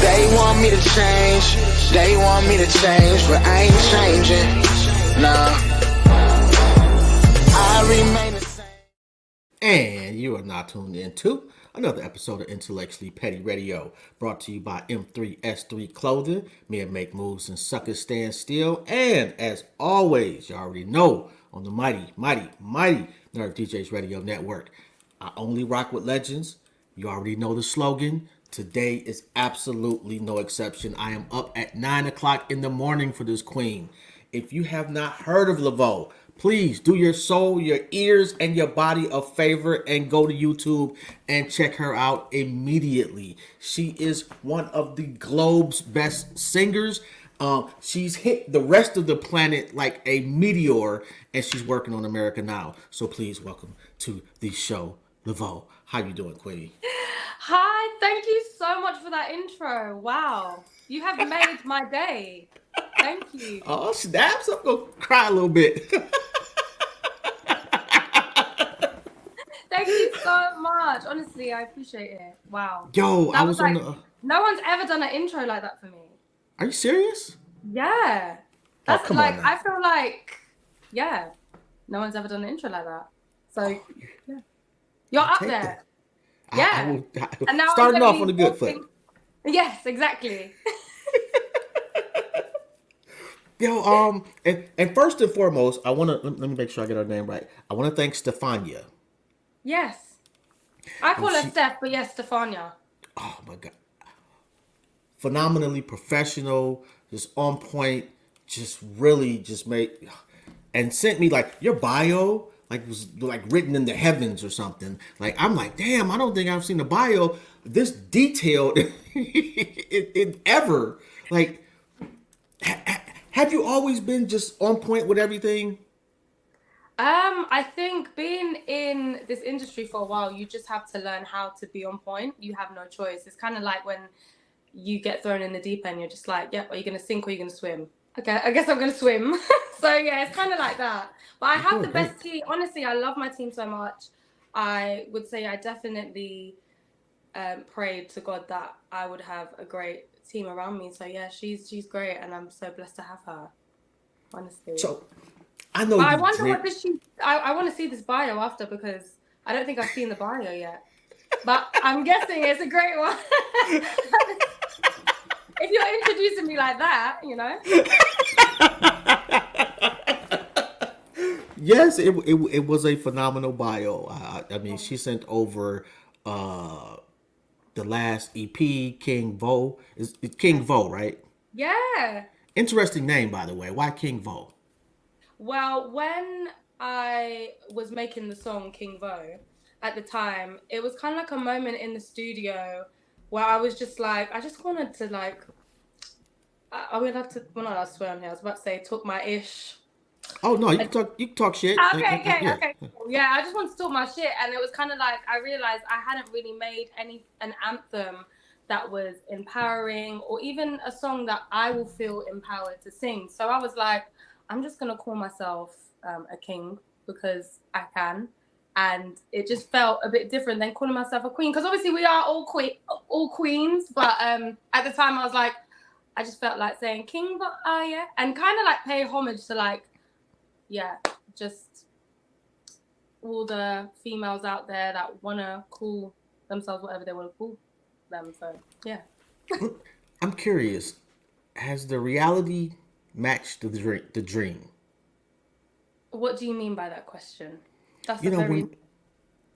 They want me to change, they want me to change, but I ain't changing, nah. I remain the same. And you are now tuned in to another episode of Intellectually Petty Radio, brought to you by M3S3 Clothing. Men make moves and suckers stand still. And as always, you already know, on the mighty Nerve DJs Radio Network, I only rock with legends. You already know the slogan. Today is absolutely no exception. I am up at 9 o'clock in the morning for this queen. If you have not heard of Laveau, please do your soul, your ears, and your body a favor and go to YouTube and check her out immediately. She is one of the globe's best singers. She's hit the rest of the planet like a meteor, and she's working on America now. So please welcome to the show, Laveau. How you doing, Queenie? Hi, thank you so much for that intro. Wow, you have made my day. Thank you. Oh, snaps! I'm gonna cry a little bit. Thank you so much. Honestly, I appreciate it. Wow. Yo, I That was was on like, the. no one's ever done an intro like that for me. Are you serious? Yeah. Oh, That's come like, on now. I feel like, yeah, no one's ever done an intro like that. So, yeah. You're up Take there. that. Yeah. And now I'm Starting gonna off be on a good walking- foot. Yes, exactly. Yo, and first and foremost, I want to let me make sure I get her name right. I want to thank Stefania. Yes. I call her she- Steph, but yes, Stefania. Oh my god, phenomenally professional, just on point, just really just made and sent me like your bio like was like written in the heavens or something. Like I'm like, damn, I don't think I've seen a bio this detailed in ever. Like, have you always been just on point with everything? I think being in this industry for a while, you just have to learn how to be on point. You have no choice. It's kind of like when you get thrown in the deep end, you're just like, yep, are you going to sink or are you going to swim? Okay, I guess I'm going to swim. So yeah, it's kind of like that. But I have the best team. Honestly, I love my team so much. I would say I definitely prayed to God that I would have a great team around me. So yeah, she's great, and I'm so blessed to have her. Honestly. So I know But I you wonder drink. what this she. I want to see this bio after because I don't think I've seen the bio yet. But I'm guessing it's a great one. If you're introducing me like that, you know. Yes, it was a phenomenal bio. I mean, she sent over the last EP, King Vo. Is it's King Vo, right? Yeah. Interesting name, by the way. Why King Vo? Well, when I was making the song King Vo, at the time, it was kind of like a moment in the studio where I was just like, I just wanted to like, are we allowed to? Well, not allowed to swear on here. I was about to say talk my ish. Oh no, you can talk. You can talk shit. Okay, Yeah. okay. Cool. Yeah, I just wanted to talk my shit, and it was kind of like I realized I hadn't really made an anthem that was empowering, or even a song that I will feel empowered to sing. So I was like, I'm just gonna call myself a king because I can, and it just felt a bit different than calling myself a queen. Because obviously we are all queens, but at the time I was like, I just felt like saying king, but yeah, and kind of like pay homage to like. Yeah, just all the females out there that want to call themselves whatever they want to call them. So, yeah. I'm curious. Has the reality matched the dream? What do you mean by that question? That's You a know, very...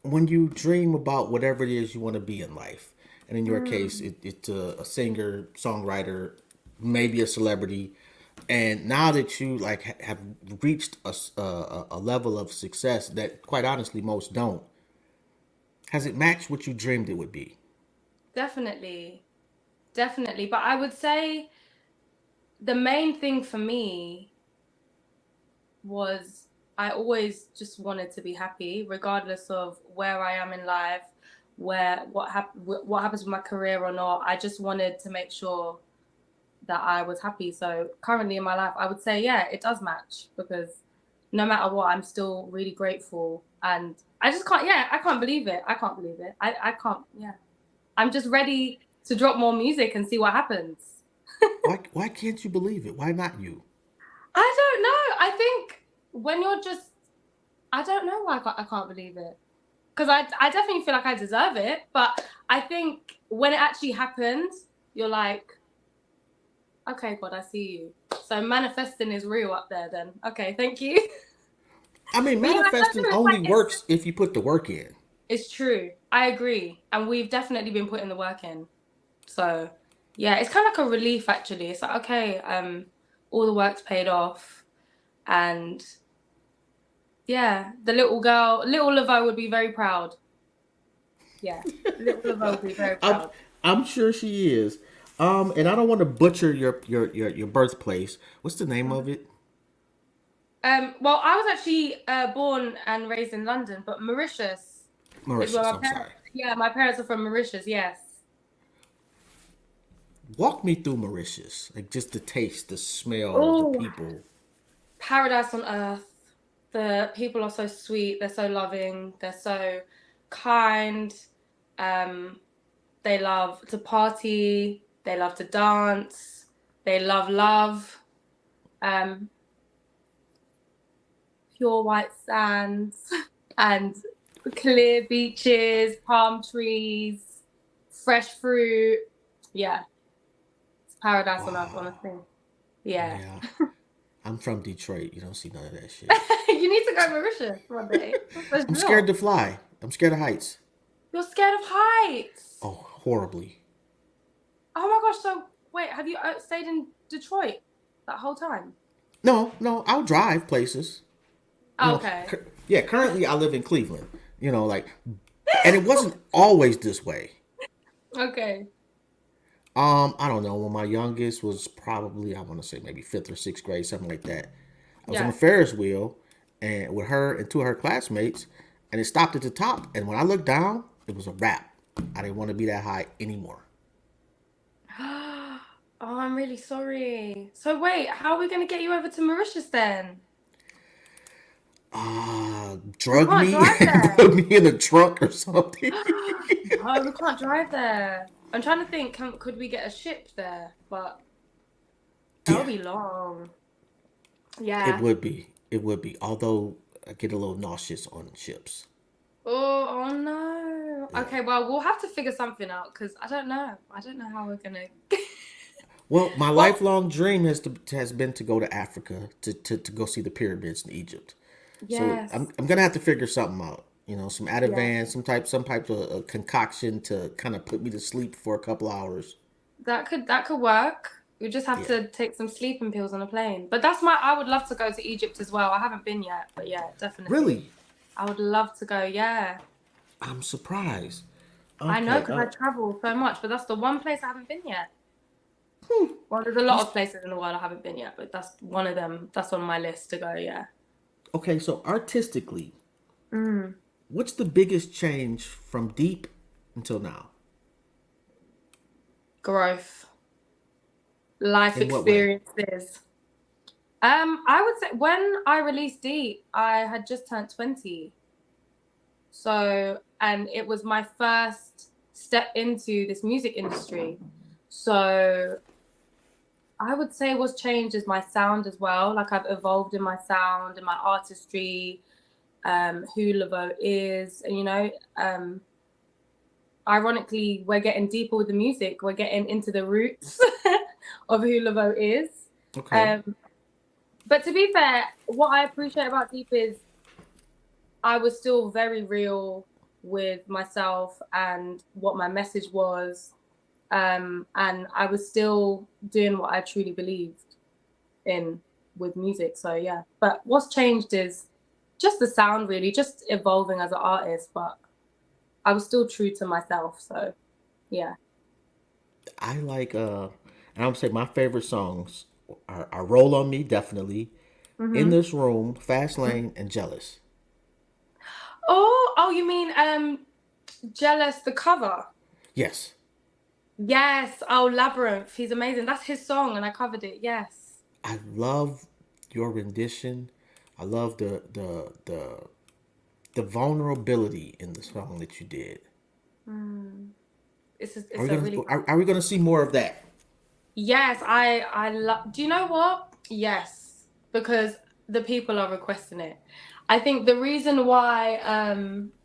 when you dream about whatever it is you want to be in life, and in your case, it's a singer, songwriter, maybe a celebrity, and now that you like have reached a level of success that, quite honestly, most don't, has it matched what you dreamed it would be? Definitely. Definitely. But I would say the main thing for me was I always just wanted to be happy, regardless of where I am in life, what happens with my career or not. I just wanted to make sure that I was happy. So currently in my life, I would say, yeah, it does match because no matter what, I'm still really grateful. And I just can't, yeah, I can't believe it. I can't believe it. I can't, yeah. I'm just ready to drop more music and see what happens. Why can't you believe it? Why not you? I don't know. I think when you're just, I don't know why I can't believe it. Because I definitely feel like I deserve it. But I think when it actually happens, you're like, okay, God, I see you. So manifesting is real up there then. Okay, thank you. I mean, But yeah, I don't manifesting know. only works if you put the work in. It's true. I agree. And we've definitely been putting the work in. So yeah, it's kind of like a relief actually. It's like, okay, all the work's paid off. And yeah, the little girl, little Laveau would be very proud. Yeah, little Laveau would be very I'm, proud. I'm sure she is. And I don't want to butcher your birthplace. What's the name of it? Well, I was actually born and raised in London, but Mauritius is where Mauritius. my I'm parents. sorry. Yeah, my parents are from Mauritius. Yes. Walk me through Mauritius, like just the taste, the smell, the Oh, people. paradise on earth. The people are so sweet. They're so loving. They're so kind. Um, they love to party. They love to dance. They love love. Um, pure white sands and clear beaches, palm trees, fresh fruit. Yeah, it's paradise on earth, Wow. honestly. Yeah. Yeah. I'm from Detroit. You don't see none of that shit. You need to go to Mauritius one day. For I'm scared real. to fly. I'm scared of heights. You're scared of heights. Oh, horribly. Oh my gosh, so wait, have you stayed in Detroit that whole time? No, no, I'll drive places. You Oh, know, okay. yeah, currently I live in Cleveland. You know, like, and it wasn't always this way. Okay. I don't know. When my youngest was probably, I want to say maybe fifth or sixth grade, something like that. I was on a Yeah. Ferris wheel, and with her and two of her classmates, and it stopped at the top. And when I looked down, it was a wrap. I didn't want to be that high anymore. Oh, I'm really sorry. So wait, how are we gonna get you over to Mauritius then? We Drug can't me, drive there. put me in a trunk or something. No, we can't drive there. I'm trying to think, could we get a ship there? But that Yeah, would be long. it Yeah. would be. It would be. Although I get a little nauseous on ships. Oh no. Yeah. Okay, well, we'll have to figure something out because I don't know. I don't know how we're gonna. Well, my Well, lifelong dream has been to go to Africa to go see the pyramids in Egypt. So yes. I'm gonna have to figure something out. You know, some Yeah. Ativan, some type of concoction to kind of put me to sleep for a couple hours. That could work. We just have Yeah, to take some sleeping pills on a plane. But I would love to go to Egypt as well. I haven't been yet, but yeah, definitely. really, I would love to go. Yeah. I'm surprised. I know Okay, because I travel so much, but that's the one place I haven't been yet. hmm, Well, there's a you, lot of places in the world I haven't been yet, but that's one of them. That's on my list to go. Yeah. okay. So artistically, Mm. what's the biggest change from deep until now? Growth, life In what way? experiences. I would say when I released Deep, I had just turned 20. So, and it was my first step into this music industry. So, I would say what's changed is my sound as well. Like I've evolved in my sound and my artistry, who Laveau is, and ironically, we're getting deeper with the music. We're getting into the roots of who Laveau is. Okay, Um, but to be fair, what I appreciate about Deep is I was still very real with myself and what my message was. And I was still doing what I truly believed in with music. So yeah. But what's changed is just the sound really, just evolving as an artist, but I was still true to myself. So yeah. I like and I would say my favorite songs are "Roll on Me" definitely, "In Hmm. This Room," "Fast Lane," and "Jealous." Oh, you mean Jealous the cover? Yes, Yes. Oh, Labyrinth. He's amazing. That's his song and I covered it. Yes. I love your rendition. I love the vulnerability in the song that you did. Mm. Are it's we a gonna really are we gonna see more of that? yes. I love. Do you know what? Yes, because the people are requesting it. I think the reason why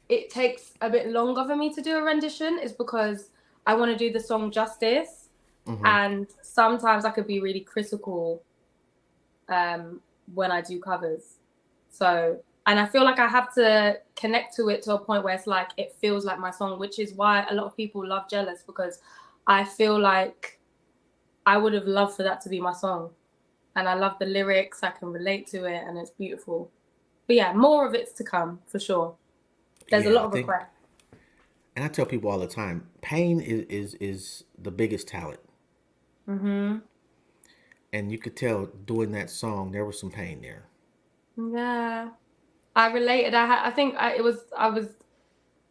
it takes a bit longer for me to do a rendition is because I want to do the song justice, Hmm. and sometimes I could be really critical when I do covers. So, and I feel like I have to connect to it to a point where it's like it feels like my song, which is why a lot of people love Jealous, because I feel like I would have loved for that to be my song. And I love the lyrics, I can relate to it, and it's beautiful. But yeah, more of it's to come for sure. There's a Yeah, lot I of think, requests. and I tell people all the time, pain is the biggest talent, Hmm. and you could tell doing that song there was some pain there. Yeah, I related. I think I was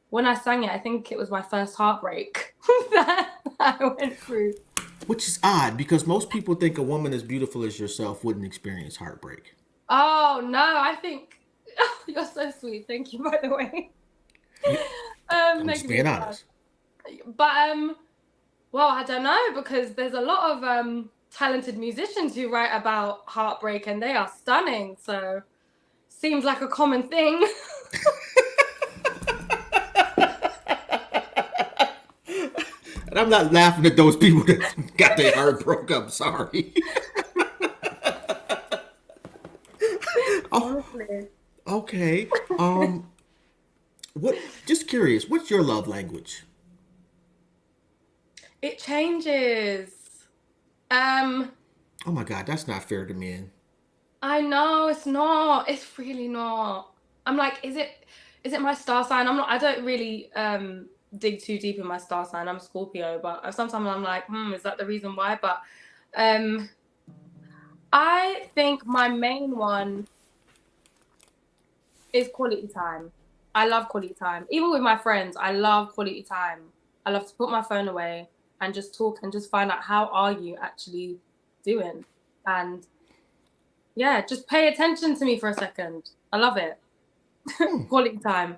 when I sang it. I think it was my first heartbreak that I went through. Which is odd because most people think a woman as beautiful as yourself wouldn't experience heartbreak. Oh no, I think you're so sweet. Thank you, by the way. You, I'm just Making me being cry. honest. But well, I don't know because there's a lot of talented musicians who write about heartbreak and they are stunning. So seems like a common thing. And I'm not laughing at those people that got their heart broke. I'm sorry. Oh, Honestly, okay. What? Just curious. What's your love language? it changes. Um, Oh my God, that's not fair to men. I know it's not. It's really not. I'm like, is it my star sign? I'm not. I don't really dig too deep in my star sign. I'm a Scorpio, but sometimes I'm like, is that the reason why? But um, I think my main one is quality time. I love quality time. Even with my friends, I love quality time. I love to put my phone away and just talk and just find out how are you actually doing. And yeah, just pay attention to me for a second. I love it. Quality time.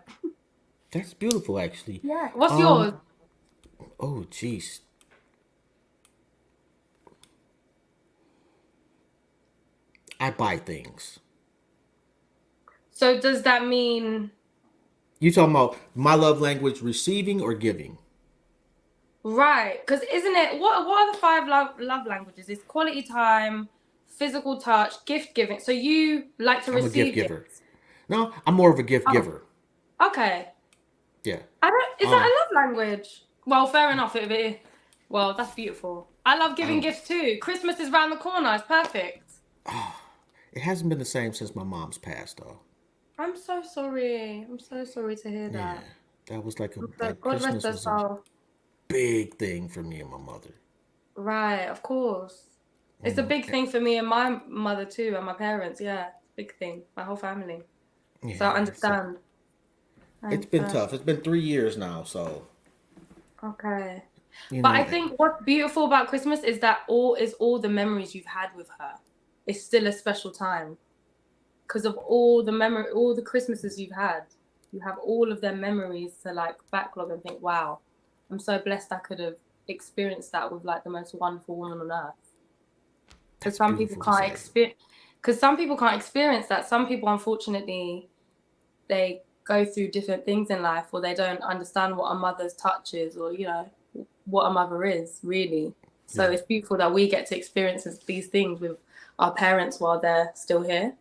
That's beautiful, actually. Yeah. What's yours? Um. Oh, jeez. I buy things. So does that mean You talking about my love language, receiving or giving? right? Because isn't it what are the five love languages? It's quality time, physical touch, gift giving. So you like to I'm a gift receive giver. gifts. No, I'm more of a gift Oh, giver. okay. Yeah. I don't. Is that Um. a love language? Well, fair enough. Well, that's beautiful. I love I giving don't. gifts too. Christmas is round the corner. It's perfect. It hasn't been the same since my mom's passed, though. I'm so sorry. I'm so sorry to hear Yeah, that. that was like a So like God rest Christmas her was a soul. big thing for me and my mother. Right, of course. You It's a know. big thing for me and my mother too, and my parents. Yeah, big thing. My whole family. So I Yeah. So understand. I it's been understand. tough. It's been 3 years now. So Okay. you But I know. think what's beautiful about Christmas is that all the memories you've had with her. It's still a special time because of all the Christmases you've had. You have all of their memories to like backlog and think, wow, I'm so blessed I could have experienced that with like the most wonderful woman on earth. Because That's some people beautiful to can't say. experience. Because some people can't experience that. Some people, unfortunately, they go through different things in life, or they don't understand what a mother's touch is, or what a mother is really. So Yeah. it's beautiful that we get to experience these things with our parents while they're still here.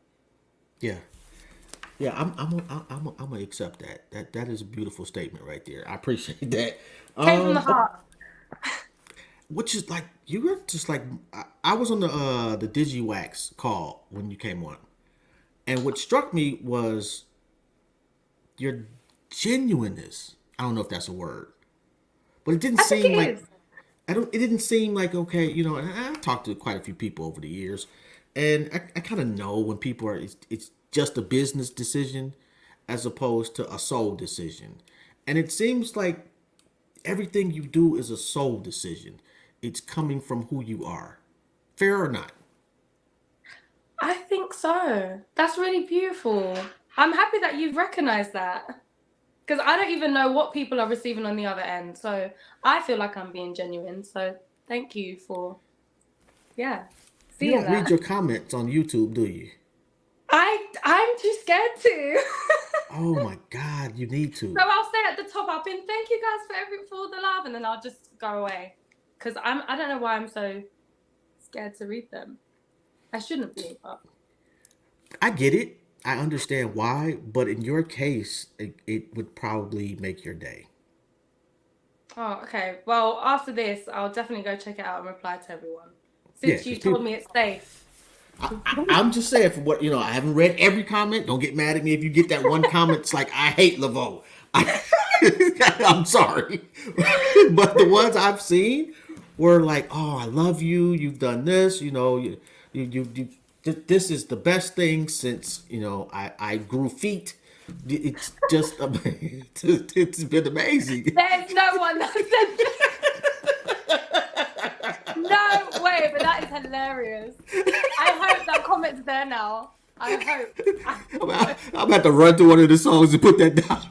Yeah. Yeah. I'm gonna accept that. That is a beautiful statement right there. I appreciate that. Came from the Oh, heart. which is like you were just like I was on the DigiWax call when you came on, and what struck me was your genuineness. I don't know if that's a word, but it didn't I think seem it like is. I don't. It didn't seem like okay. And I've talked to quite a few people over the years, and I kind of know when people are. It's just a business decision, as opposed to a soul decision, and it seems like everything you do is a soul decision. It's coming from who you are, fair or not. I think so. That's really beautiful. I'm happy that you've recognized that. because I don't even know what people are receiving on the other end. So I feel like I'm being genuine. So thank you for, You seeing don't read that. your comments on YouTube, do you? I'm too scared to. Oh my God, you need So to. I'll say at the top, I've been thank you guys for all the love, and then I'll just go away because I don't know why I'm so scared to read them. I shouldn't be, but I get it. I understand why, but in your case, it would probably make your day. oh, okay. Well, after this, I'll definitely go check it out and reply to everyone. Yeah, Since because you told people, me it's safe. I'm just saying for what I haven't read every comment. Don't get mad at me if you get that one comment. It's like I hate Laveau. I'm sorry, but the ones I've seen were like, "Oh, I love you. You've done this. You. This is the best thing since I grew feet. It's just it's been amazing." There's no one that said no way, but that is hilarious. I hope that comment's there now. I hope. I'm about to run through one of the songs and put that down.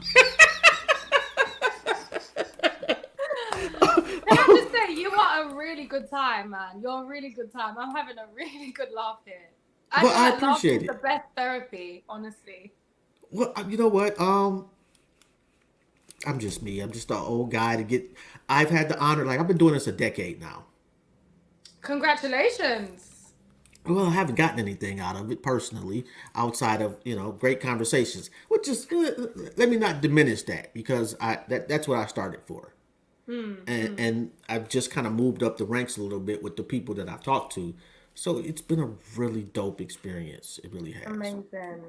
Can I just say, you are a really good time, man. You're a really good time. I'm having a really good laugh here. I But feel I like laughter appreciate is the it. best therapy, honestly. Well, you know what? I'm just me. I'm just an old guy to get. I've had the honor. Like I've been doing this a decade now. Congratulations. Well, I haven't gotten anything out of it personally, outside of great conversations. Which is let me not diminish that because that's what I started for, and I've just kind of moved up the ranks a little bit with the people that I've talked to. So it's been a really dope experience. It really has. Amazing.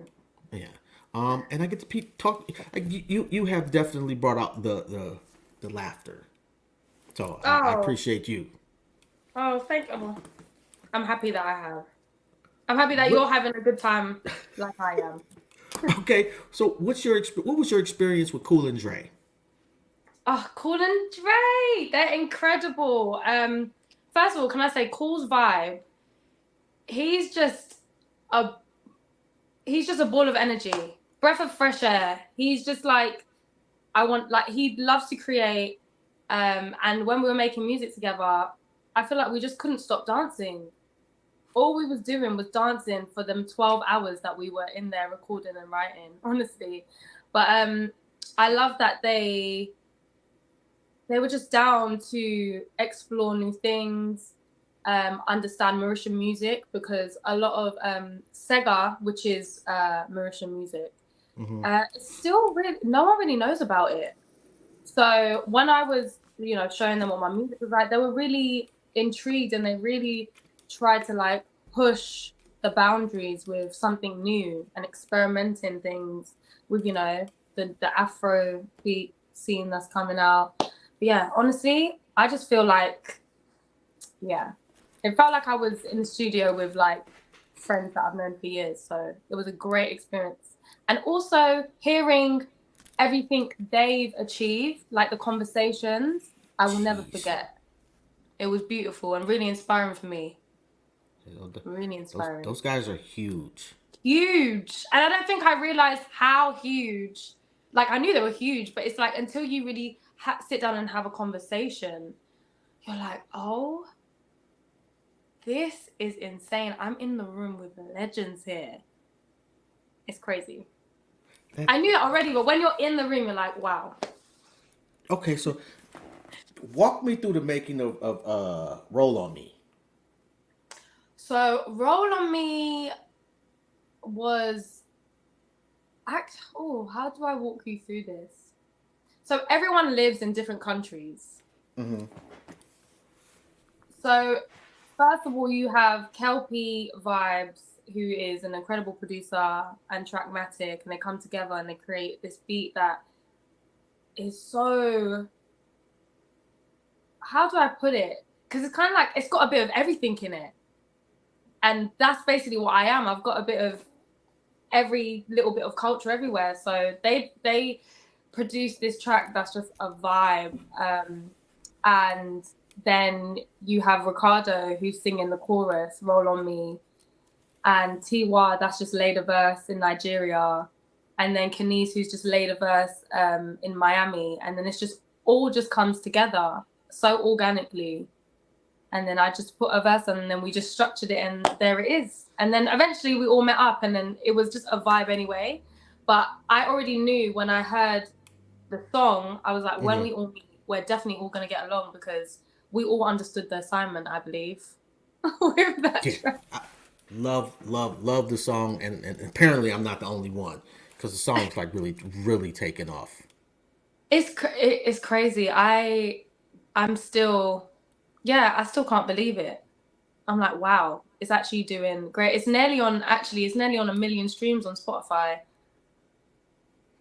Yeah. And I get to talk. Like you have definitely brought out the laughter. So I Oh, appreciate you. thank you. I'm happy that I have. I'm happy that What? you're having a good time like I am. Okay. So what was your experience with Cool and Dre? Oh, Cool and Dre, they're incredible. First of all, can I say Cool's vibe? He's just a he's just a ball of energy, breath of fresh air. He's just like he loves to create. And when we were making music together, I feel like we just couldn't stop dancing. All we was doing was dancing for them 12 hours that we were in there recording and writing, honestly. But I love that they were just down to explore new things, understand Mauritian music, because a lot of Sega, which is Mauritian music, Hmm. it's still really no one really knows about it. So when I was, showing them what my music was like, they were really intrigued and they really tried to like push the boundaries with something new and experimenting things with, the Afro beat scene that's coming out. But yeah, honestly, I just feel like, yeah, it felt like I was in the studio with like friends that I've known for years. So it was a great experience. And also hearing everything they've achieved, like the conversations, I will never Jeez. forget. It was beautiful and really inspiring for me. You know, Really inspiring. those guys are huge. Huge. And I don't think I realized how huge. Like I knew they were huge, but it's like until you really sit down and have a conversation, you're like, oh, this is insane. I'm in the room with legends here. It's crazy. That I knew it already, but when you're in the room, you're like, wow. okay. So walk me through the making of Roll on Me. So Roll on Me was how do I walk you through this? So everyone lives in different countries. Hmm. So first of all, you have Kelpie Vibes, who is an incredible producer and Trackmatic, and they come together and they create this beat that is so, how do I put it? Because it's kind of like, it's got a bit of everything in it. And that's basically what I am. I've got a bit of every little bit of culture everywhere. So they produced this track that's just a vibe. And then you have Ricardo who's singing the chorus, Roll on Me, and Tiwa that's just laid a verse in Nigeria. and then Kenise, who's just laid a verse in Miami, and then it's just all just comes together so organically. And then I just put a verse on, and then we just structured it, and there it is. And then eventually we all met up, and then it was just a vibe anyway. But I already knew when I heard the song, I was like, when we all meet, we're definitely all going to get along, because we all understood the assignment, I believe, with that track. I love the song, and apparently I'm not the only one, because the song's like really taken off. It's crazy. I'm still, I still can't believe it. I'm like, wow, it's actually doing great. It's nearly on 1 million streams on Spotify,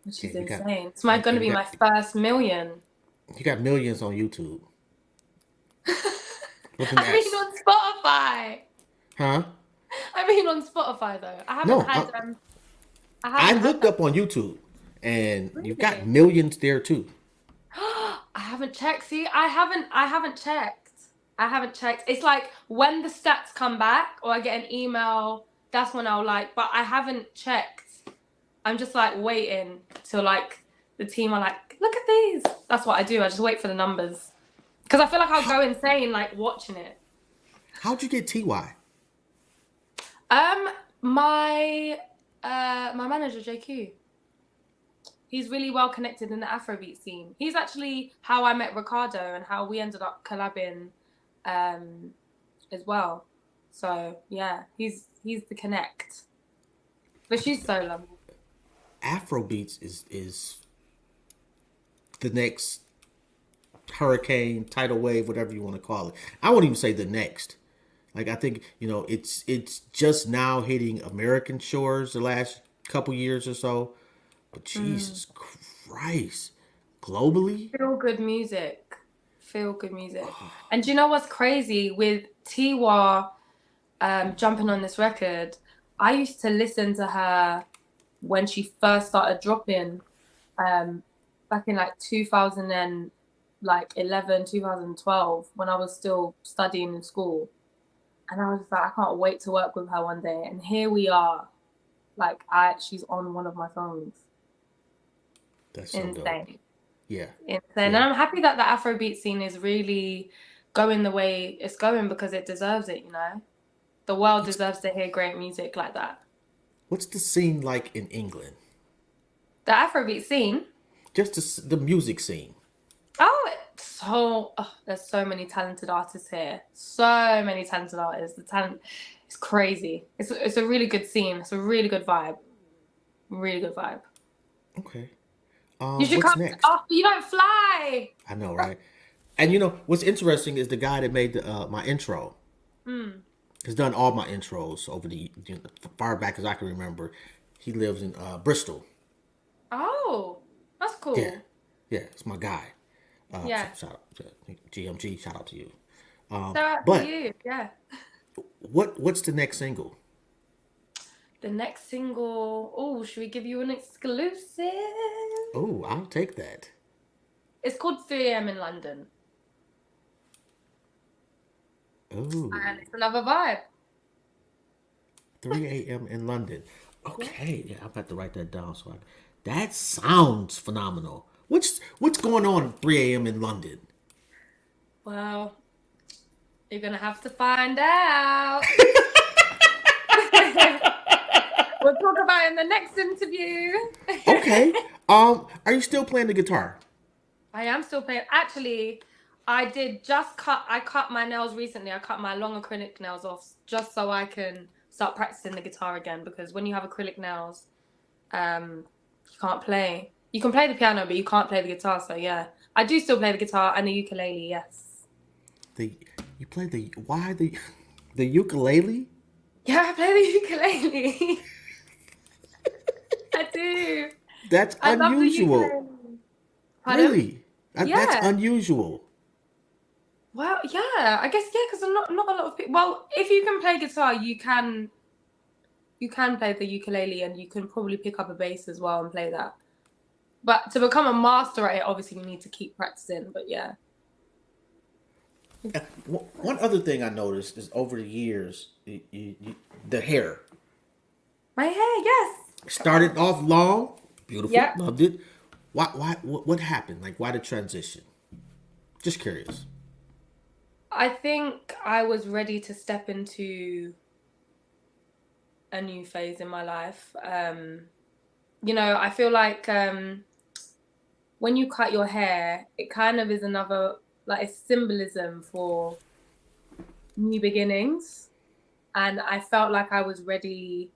which is insane. It's going to be my first million. You got millions on YouTube. I mean on Spotify. Huh? I mean on Spotify though. I haven't I looked up on YouTube, and you've got millions there too. I haven't checked. See, I haven't checked. It's like when the stats come back or I get an email, that's when I'll but I haven't checked. I'm just waiting till the team are look at these. That's what I do. I just wait for the numbers. Because I feel like I'll go insane watching it. How'd you get TY? My manager JQ. He's really well connected in the Afrobeat scene. He's actually how I met Ricardo and how we ended up collabing as well. So yeah, he's the connect. But she's so lovely. Afrobeats is the next hurricane, tidal wave, whatever you want to call it. I won't even say the next. I think, it's just now hitting American shores the last couple years or so. But Jesus Christ, globally? Feel good music. And do you know what's crazy? With Tiwa jumping on this record, I used to listen to her when she first started dropping back in 2011, 2012, when I was still studying in school. And I was just I can't wait to work with her one day. And here we are. She's on one of my songs. That's so insane. Dope. Yeah. Insane. Yeah. And I'm happy that the Afrobeat scene is really going the way it's going, because it deserves it, The world deserves to hear great music like that. What's the scene like in England? The Afrobeat scene? Just the music scene. There's so many talented artists here. So many talented artists. The talent is crazy. It's a really good scene. It's a really good vibe. Really good vibe. Okay. You should come next? You don't fly. I know, right? And what's interesting is the guy that made my intro. Has done all my intros over the far back as I can remember. He lives in Bristol. Oh, that's cool. Yeah, it's my guy. Shout out to GMG. Shout out to you. Shout out to you. Yeah. What's the next single? The next single. Oh, should we give you an exclusive? Oh, I'll take that. It's called 3 a.m. in London. Oh. And it's another vibe. 3 a.m. in London. Okay, yeah, I'm about to write that down. That sounds phenomenal. What's going on at 3 a.m. in London? Well, you're gonna have to find out. We'll talk about it in the next interview. Okay. Are you still playing the guitar? I am still playing. Actually, I cut my nails recently. I cut my long acrylic nails off just so I can start practicing the guitar again, because when you have acrylic nails, you can't play. You can play the piano, but you can't play the guitar. So yeah, I do still play the guitar and the ukulele. Yes. You play the ukulele? Yeah, I play the ukulele. I do. That's unusual. Really? Yeah. That's unusual. Well, yeah, I guess because not a lot of people. Well, if you can play guitar, you can play the ukulele, and you can probably pick up a bass as well and play that. But to become a master at it, obviously you need to keep practicing. But yeah. One other thing I noticed is over the years, the hair. My hair, yes. Started off long, Beautiful. Yep. Loved it. What happened? Like, why the transition? Just curious. I think I was ready to step into a new phase in my life. I feel like when you cut your hair, it kind of is another, like, a symbolism for new beginnings. And I felt like I was ready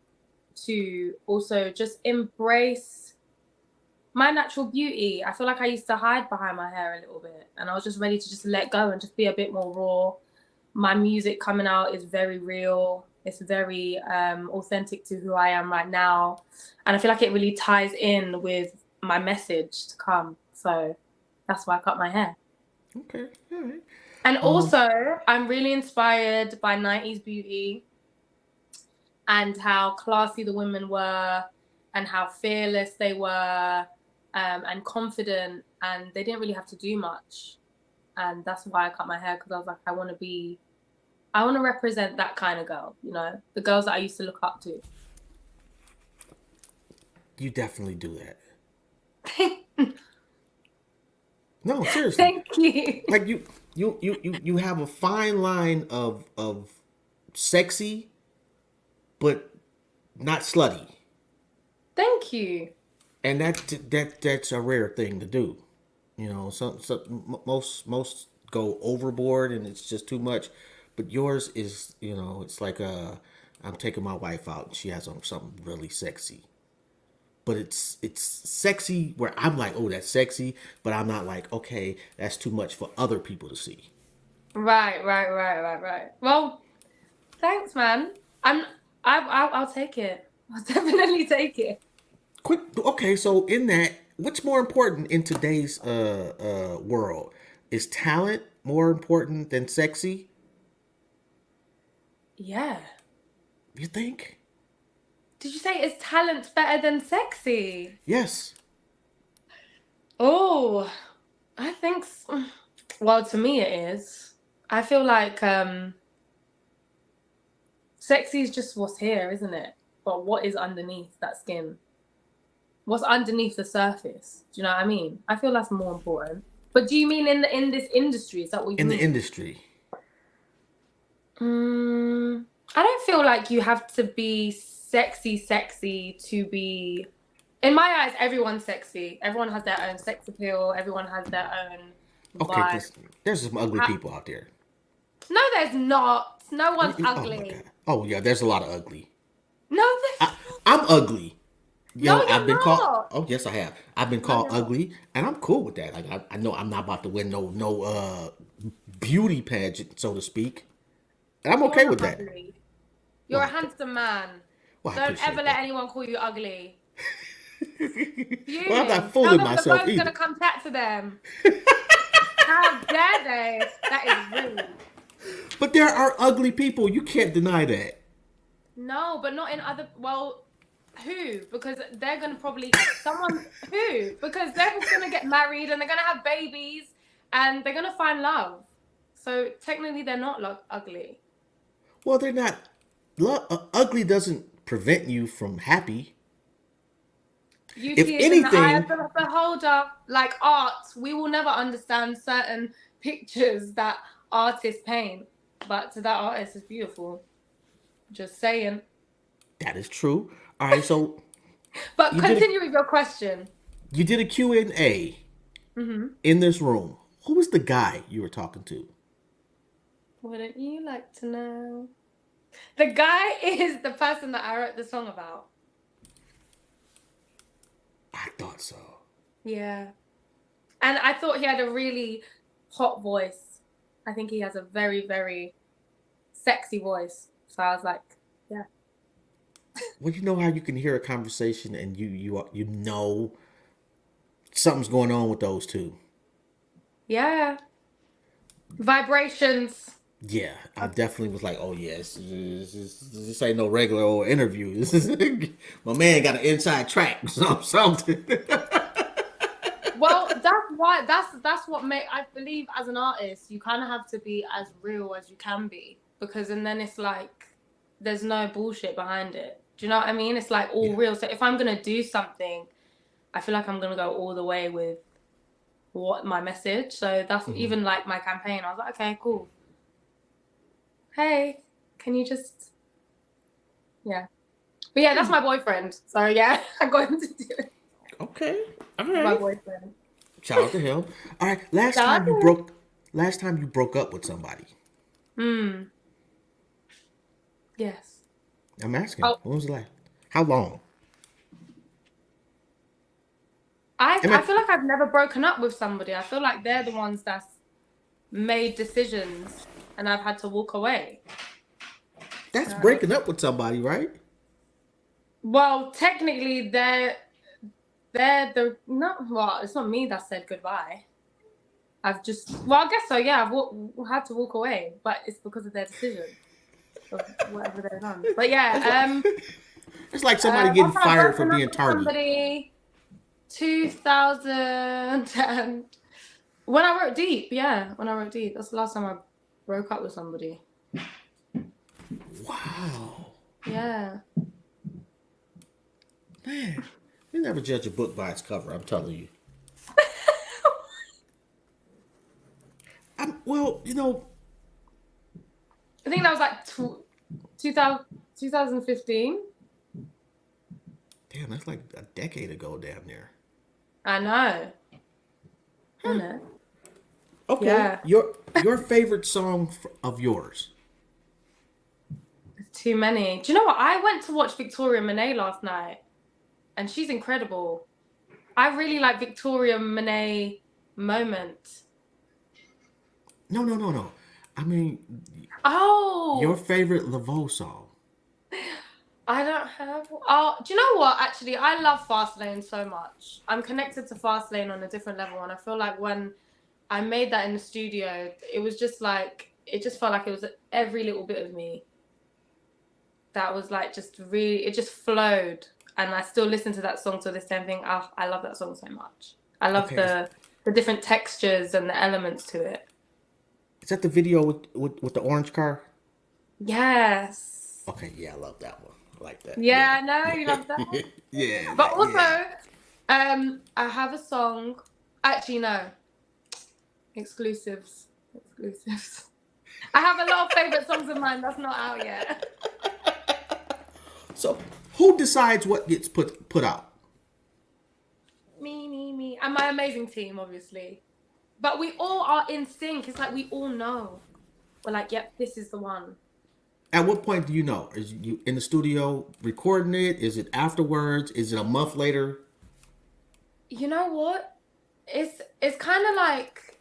to also just embrace my natural beauty. I feel like I used to hide behind my hair a little bit, and I was just ready to just let go and just be a bit more raw. My music coming out is very real. It's very authentic to who I am right now. And I feel like it really ties in with my message to come. So that's why I cut my hair. Okay. All right. And also, I'm really inspired by 90s beauty and how classy the women were and how fearless they were and confident, and they didn't really have to do much. And that's why I cut my hair, because I was like, I want to represent that kind of girl, the girls that I used to look up to. You definitely do that. No, seriously. Thank you. Like you have a fine line of sexy, but not slutty. Thank you. And that's a rare thing to do. Most go overboard and it's just too much. But yours is, it's like I'm taking my wife out and she has on something really sexy. But it's sexy where I'm like, oh, that's sexy, but I'm not like, okay, that's too much for other people to see. Right. Well, thanks, man. I'll take it. I'll definitely take it. Quick, okay, so in that, what's more important in today's world? Is talent more important than sexy? Yeah. You think? Did you say is talent better than sexy? Yes. Oh, I think well, to me it is. I feel like sexy is just what's here, isn't it? But what is underneath that skin? What's underneath the surface? Do you know what I mean? I feel that's more important. But do you mean in this industry? Is that what you mean? In the industry. I don't feel like you have to be sexy to be. In my eyes, everyone's sexy. Everyone has their own sex appeal. Everyone has their own vibe. Okay, there's some ugly people out there. No, there's not. No one's ugly. Oh, my God. Oh yeah, there's a lot of ugly. No, I'm ugly. No, I've been you're called. not. Oh yes, I have. I've been called ugly, and I'm cool with that. Like I know I'm not about to win no beauty pageant, so to speak, and I'm okay with that. Ugly. You're a handsome man. Well, I Don't appreciate ever let that. anyone call you ugly. Well, I'm not Tell fooling them myself the boat's either. gonna come back to them. How dare they? That is rude. But there are ugly people. You can't deny that. No, but not in other. Well, who? Because they're gonna probably someone who? Because they're gonna get married and they're gonna have babies and they're gonna find love. So technically, they're not ugly. Well, they're not. Ugly doesn't prevent you from happy. Beauty is in the eye of the beholder. Like art, we will never understand certain pictures that artists paint, but to that artist, it's beautiful. Just saying. That is true. All right, so But continue with your question. You did a Q&A in this room. Who was the guy you were talking to? Wouldn't you like to know? The guy is the person that I wrote the song about. I thought so. Yeah. And I thought he had a really hot voice. I think he has a very, very sexy voice. So I was like, yeah. Well, you know how you can hear a conversation and you know something's going on with those two. Yeah. Vibrations. Yeah, I definitely was like, oh yes, this ain't no regular old interview. This is my man got an inside track or something. Well, that's what I believe as an artist, you kind of have to be as real as you can be, because and then it's like there's no bullshit behind it. Do you know what I mean? It's like all real. So if I'm gonna do something, I feel like I'm gonna go all the way with what my message. So that's even like my campaign. I was like, okay, cool. Hey, can you just yeah. But yeah, that's my boyfriend. So yeah, I got him to do it. Okay. All My right. boyfriend. Shout out to him. All right. Last Shout time out you to broke. Last time you broke up with somebody. Yes. I'm asking. Oh, When was the last? How long? I feel like I've never broken up with somebody. I feel like they're the ones that's made decisions and I've had to walk away. That's breaking up with somebody, right? Well, technically they're the not well, it's not me that said goodbye. I guess so, yeah, had to walk away, but it's because of their decision of whatever they've done. But yeah, It's like somebody getting last time I've fired for broken up being with tardy. somebody 2000 and when I wrote Deep, that's the last time I broke up with somebody. Wow. Yeah. Man, you never judge a book by its cover, I'm telling you. Well, you know, I think that was like 2015. damn, that's like a decade ago down there. I know. I know. Okay. Yeah. Your favorite song of yours? Too many. Do you know what? I went to watch Victoria Monet last night, and she's incredible. I really like Victoria Monet moment. No. I mean, your Oh, favorite Laveau song? I don't have. Oh, do you know what? Actually, I love Fastlane so much. I'm connected to Fastlane on a different level, and I feel like when I made that in the studio, it was just like it just felt like it was every little bit of me. That was like just really, it just flowed, and I still listen to that song to this day and think, oh, I love that song so much. I love Okay. the different textures and the elements to it. Is that the video with the orange car? Yes. Okay, yeah, I love that one. I like that. Yeah, I know you love that. Yeah. But also, yeah. I have a song. Actually, no. Exclusives. I have a lot of favorite songs of mine that's not out yet. So, who decides what gets put out? Me. And my amazing team, obviously. But we all are in sync. It's like we all know. We're like, yep, this is the one. At what point do you know? Is you in the studio recording it? Is it afterwards? Is it a month later? You know what? It's kind of like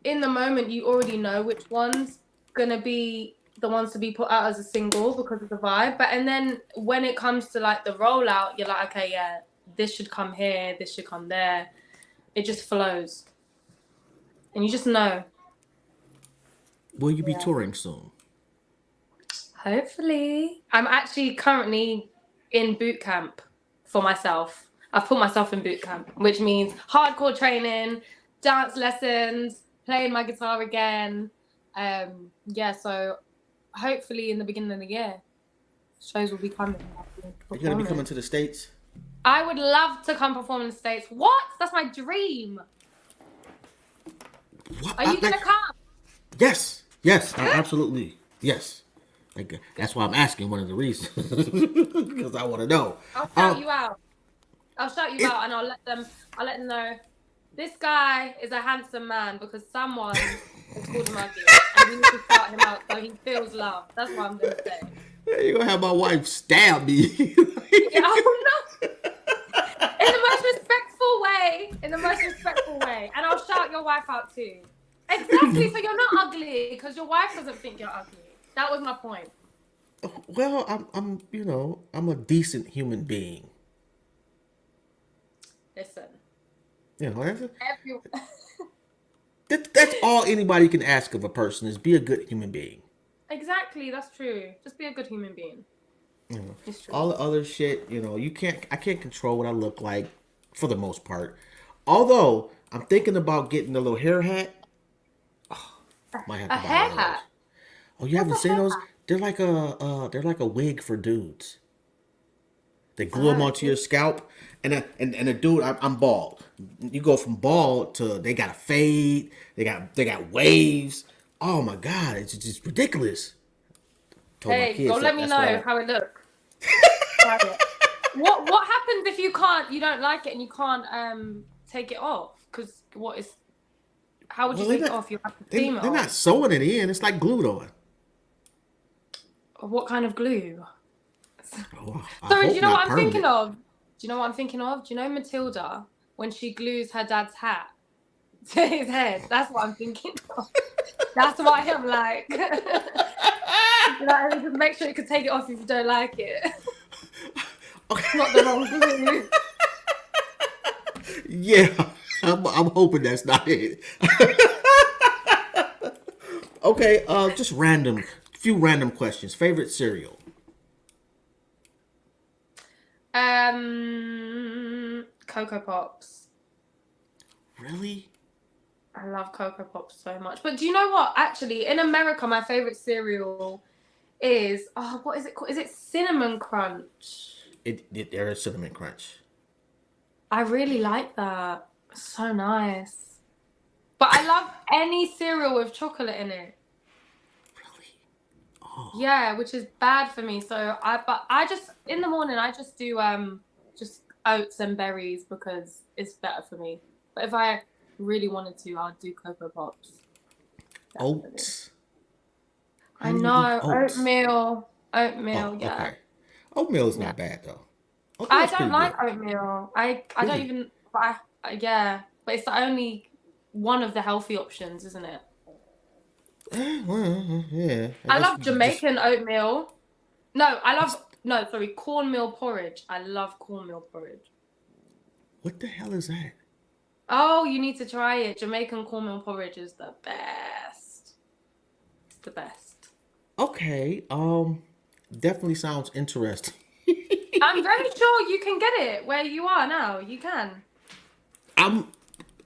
in the moment you already know which one's gonna be the ones to be put out as a single because of the vibe. And then when it comes to like the rollout, you're like, okay, yeah, this should come here, this should come there. It just flows. And you just know. Will you be touring soon? Hopefully. I'm actually currently in boot camp for myself. I've put myself in boot camp, which means hardcore training, dance lessons, playing my guitar again. So hopefully in the beginning of the year, shows will be coming. Are you gonna be coming to the States? I would love to come perform in the States. What? That's my dream. What? Are you gonna come? Yes, absolutely, yes. Like, that's why I'm asking. One of the reasons because I want to know. I'll shout you out. And I'll let them know. This guy is a handsome man because someone has called him ugly, and we need to shout him out so he feels loved. That's what I'm gonna say. You're gonna have my wife stab me. Oh no! In the most respectful way, and I'll shout your wife out too. Exactly. So you're not ugly because your wife doesn't think you're ugly. That was my point. Well, I'm a decent human being. Listen. That's all anybody can ask of a person is be a good human being. Exactly, that's true. Just be a good human being. It's true. All the other shit, I can't control what I look like for the most part. Although I'm thinking about getting a little hair hat. Oh, might have to A buy hair one of those. hat? Oh, you haven't What's a seen hair those? hat? They're like a wig for dudes. They glue them onto your scalp, and the dude, I'm bald. You go from bald to they got a fade. They got waves. Oh my god, it's just ridiculous. Told my Hey, go kids let me that's what know how it looks. Try it. What happens if you don't like it and you can't take it off? Because how would you take it off? You have to steam it they're not off. sewing it in. It's like glued on. What kind of glue? Oh, I Sorry, do hope you know not what I'm thinking permanent. of? Do you know what I'm thinking of? Do you know Matilda when she glues her dad's hat to his head? That's what I'm thinking of. That's why I'm like, just make sure you can take it off if you don't like it. It's not the wrong glue. Yeah, I'm hoping that's not it. Okay, just few random questions. Favorite cereal? Cocoa Pops. Really? I love Cocoa Pops so much. But do you know what? Actually, in America, my favorite cereal is what is it called? Is it Cinnamon Crunch? There is cinnamon crunch. I really like that. It's so nice. But I love any cereal with chocolate in it. Really? Oh, Yeah, which is bad for me. So I just in the morning I just do just oats and berries because it's better for me. But if I really wanted to, I'd do Cocoa Pops. Definitely. oats. I How do you know, eat oats? oatmeal, Oh, yeah. okay. Oatmeal is Yeah. not bad though. I Oatmeal's don't pretty like good. oatmeal. I don't Really? even, but yeah, but it's the only one of the healthy options, isn't it? Well, yeah. I guess love we could just. Jamaican oatmeal. No, What's cornmeal porridge. I love cornmeal porridge. what the hell is that? Oh, you need to try it. Jamaican cornmeal porridge is the best. It's the best. Okay. Definitely sounds interesting. I'm very sure you can get it where you are now. You can. I'm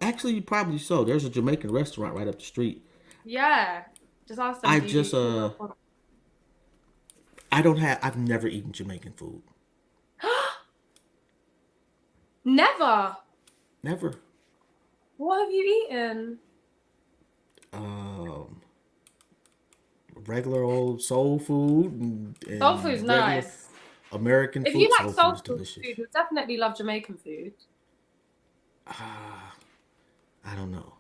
actually probably so. There's a Jamaican restaurant right up the street. Yeah. Just ask them, I do you do just cornmeal porridge? I've never eaten Jamaican food. Never. Never. What have you eaten? Um, regular old soul food Soul food's and regular nice. American If you food. like Soul food soul is food, delicious. you'll definitely love Jamaican food. I don't know.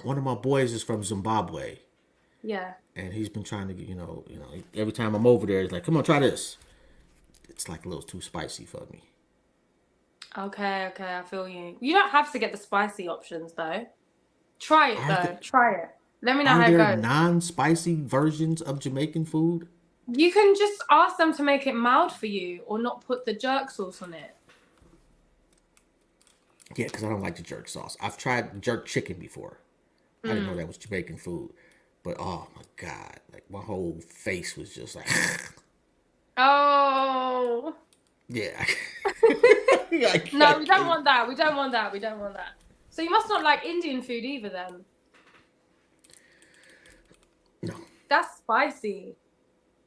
One of my boys is from Zimbabwe, Yeah. and he's been trying to get every time I'm over there, he's like, "Come on, try this." It's like a little too spicy for me. Okay, I feel you. You don't have to get the spicy options though. Try it Are though. there Try it. Let me know are how it there goes. non-spicy versions of Jamaican food? You can just ask them to make it mild for you or not put the jerk sauce on it. Yeah, because I don't like the jerk sauce. I've tried jerk chicken before. I didn't know that was Jamaican food, but oh my god, like my whole face was just like, Oh. yeah. No, we don't want that. We don't want that. We don't want that. So you must not like Indian food either then. No. That's spicy.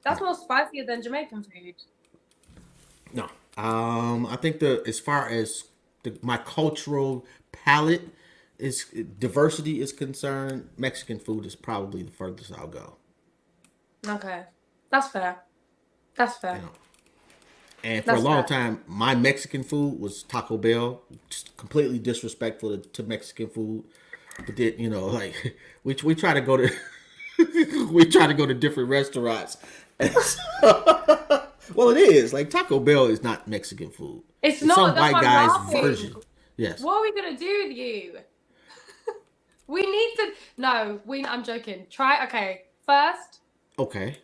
That's more spicier than Jamaican food. No. I think as far as my cultural palate is diversity is concerned, Mexican food is probably the furthest I'll go. Okay. That's fair. That's fair. You know. And for a That's long fair. time, my Mexican food was Taco Bell, just completely disrespectful to Mexican food. But then, like we try to go to we try to go to different restaurants. Well, it is like Taco Bell is not Mexican food. It's It's some not. That's white why I'm guy's laughing. version. Yes. What are we gonna do with you? We need to. No, I'm joking. Try. Okay, first Okay.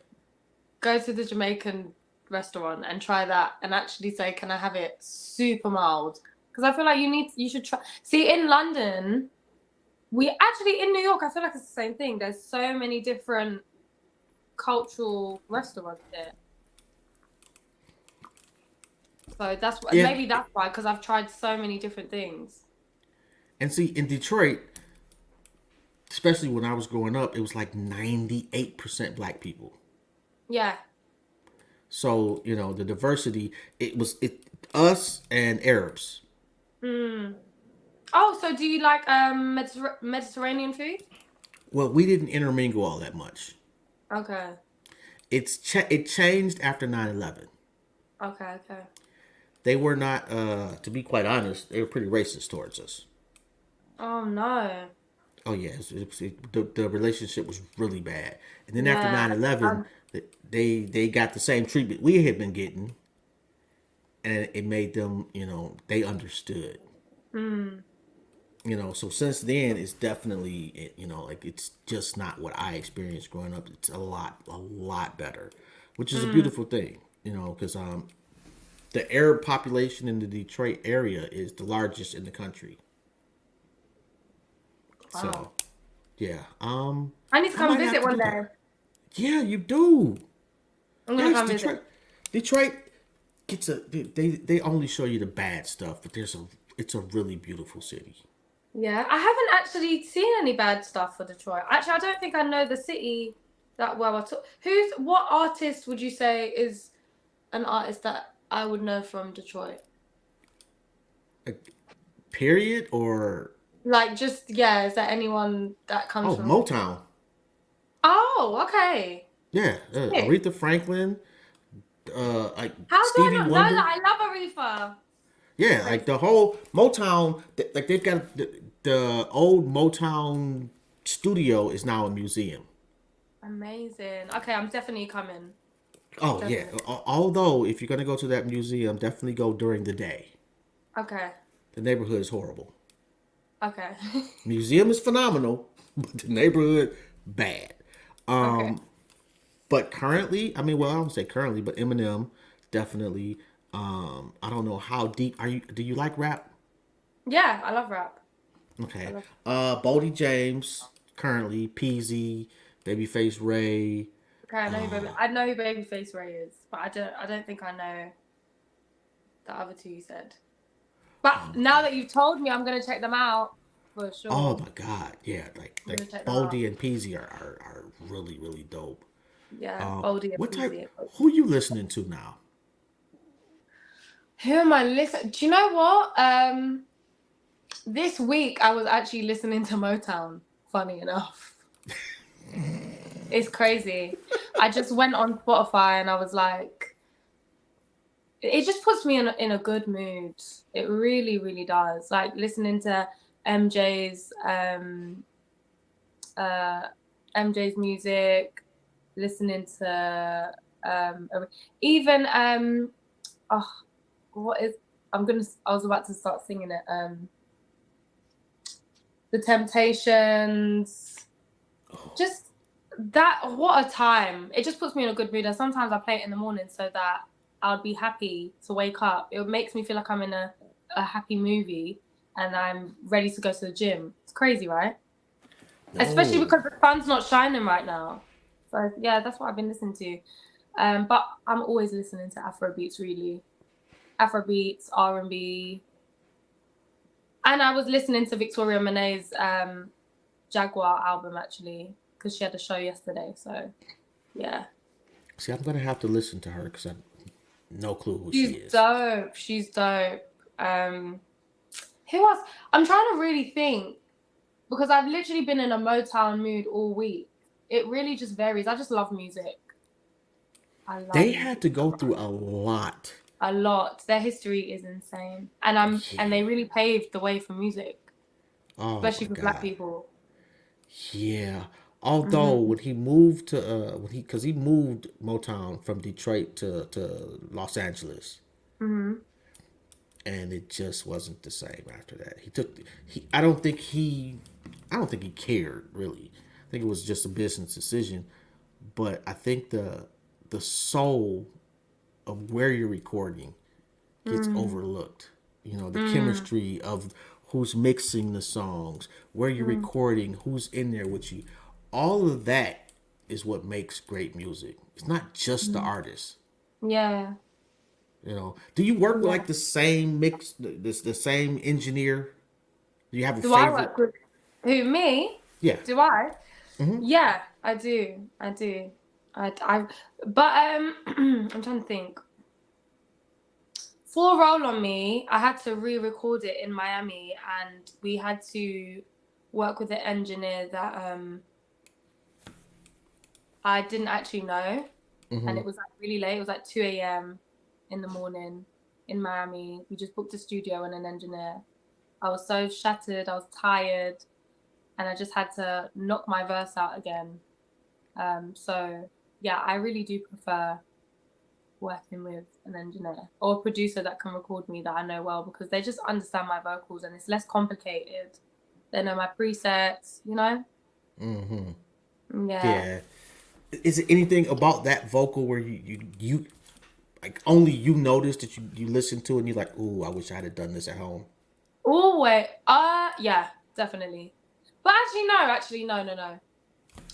go to the Jamaican restaurant and try that, and actually say, "Can I have it super mild?" Because I feel like you should try. See, in London, in New York, I feel like it's the same thing. There's so many different cultural restaurants here. So Yeah. maybe that's why, because I've tried so many different things. And see, in Detroit, especially when I was growing up, it was like 98% black people. Yeah. So the diversity. It us and Arabs. Mm. Oh, so do you like Mediterranean food? Well, we didn't intermingle all that much. Okay. It changed after 9/11. Okay. Okay. They were not, to be quite honest, they were pretty racist towards us. Oh no. Oh yeah, the relationship was really bad. And then after Yeah. 9/11, they got the same treatment we had been getting, and it made them, they understood. Mm, So since then, it's definitely, like it's just not what I experienced growing up. It's a lot better, which is a mm. beautiful thing. Because the Arab population in the Detroit area is the largest in the country. Wow. So yeah, I need to I come might have visit to one do day. that. Yeah, you do. I'm gonna Yes, come Detroit. visit. Detroit gets they only show you the bad stuff, but it's a really beautiful city. Yeah, I haven't actually seen any bad stuff for Detroit. Actually, I don't think I know the city that well at all. What artist would you say is an artist that I would know from Detroit? Like, period or Like, just, yeah, is there anyone that comes oh from? Motown. Oh, okay. Yeah, Sick. Aretha Franklin, like How do I Stevie not know Wonder. that? I love Aretha. Yeah, like Crazy. the whole Motown. Like they've got the old Motown studio is now a museum. Amazing. Okay, I'm definitely coming. Oh yeah. Definitely. Although if you're gonna go to that museum, definitely go during the day. Okay. The neighborhood is horrible. Okay. Museum is phenomenal, but the neighborhood bad. Okay. Um, but currently, I mean, well, I don't say currently, but Eminem definitely. I don't know how deep are you. Do you like rap? Yeah, I love rap. I Okay. love. Boldy James currently, Peasy, Babyface Ray. Okay, I know who Babyface Ray is, but I don't think I know the other two you said. But Oh my now god. that you've told me, I'm gonna check them out for Oh sure. my god. Yeah, I'm like gonna check them out. Boldy and Peasy are really really dope. Yeah, Boldy and What type? Peasy. Who are you listening to now? Who am I listening? Do you know what? This week I was actually listening to Motown. Funny enough, it's crazy. I just went on Spotify and I was like, it just puts me in a good mood. It really, really does. Like listening to MJ's uh MJ's music, listening to even oh, what is I was about to start singing it. The Temptations. Just that, what a time. It just puts me in a good mood. And sometimes I play it in the morning so that I'd be happy to wake up. It makes me feel like I'm in a happy movie and I'm ready to go to the gym. It's crazy, right? Especially No. because the sun's not shining right now. So yeah, that's what I've been listening to. But I'm always listening to Afro beats, really. Afro beats, R&B. And I was listening to Victoria Monet's Jaguar album actually, because she had a show yesterday. So yeah, See, I'm gonna have to listen to her because I no clue who she she's is. dope. She's dope. Who else? I'm trying to really think because I've literally been in a Motown mood all week. It really just varies. I just love music. I love They music had to go through a lot. a lot. Their history is insane, and Yeah. they really paved the way for music, Oh my especially for Black god. people. Yeah. Although Hmm. when he moved to because he moved Motown from Detroit to Los Angeles, Hmm. and it just wasn't the same after that. He I don't think he cared really. I think it was just a business decision. But I think the soul of where you're recording gets Mm, overlooked. The mm, chemistry of who's mixing the songs, where you're mm, recording, who's in there with you. All of that is what makes great music. It's not just the mm. artist. Yeah, Do you work with yeah. like the same mix, the same engineer? Do you have a Do I favorite? work with who? Me? Yeah. Do I? Hmm. Yeah, I do. I do. But I'm trying to think. For Roll on Me, I had to re-record it in Miami, and we had to work with an engineer that I didn't actually know, and it was like really late. It was like 2 a.m. in the morning in Miami. We just booked a studio and an engineer. I was so shattered. I was tired, and I just had to knock my verse out again. So yeah, I really do prefer working with an engineer or a producer that can record me that I know well, because they just understand my vocals and it's less complicated. They know my presets, you know? Yeah. Yeah. Is it anything about that vocal where you like only you notice that you listen to it and you're like, ooh, I wish I had done this at home? Oh, wait. Yeah, definitely. But actually, no.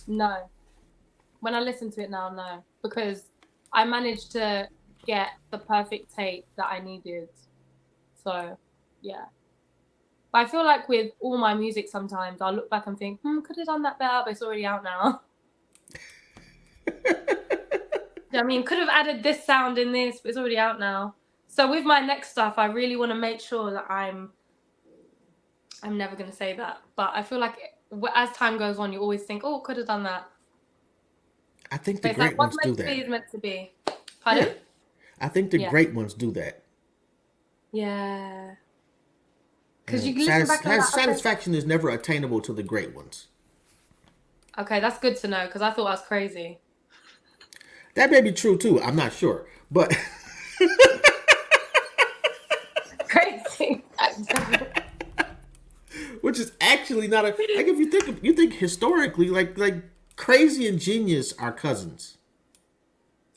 No. When I listen to it now, no. Because I managed to get the perfect take that I needed. So, yeah. But I feel like with all my music, sometimes I'll look back and think, could have done that better, but it's already out now. I mean, could have added this sound in this, but it's already out now. So with my next stuff, I really want to make sure that I'm never going to say that. But I feel like as time goes on, you always think, oh, could have done that. I think the But it's great like, what's ones do meant to be that. is meant to be. Pardon? Yeah. I think the Yeah. great ones do that. Yeah. Because You you know, can listen back and be like, okay. satisfaction is never attainable to the great ones. Okay, that's good to know, because I thought I was crazy. That may be true too. I'm not sure, but Crazy. which is actually not a like if you think historically, like crazy and genius are cousins.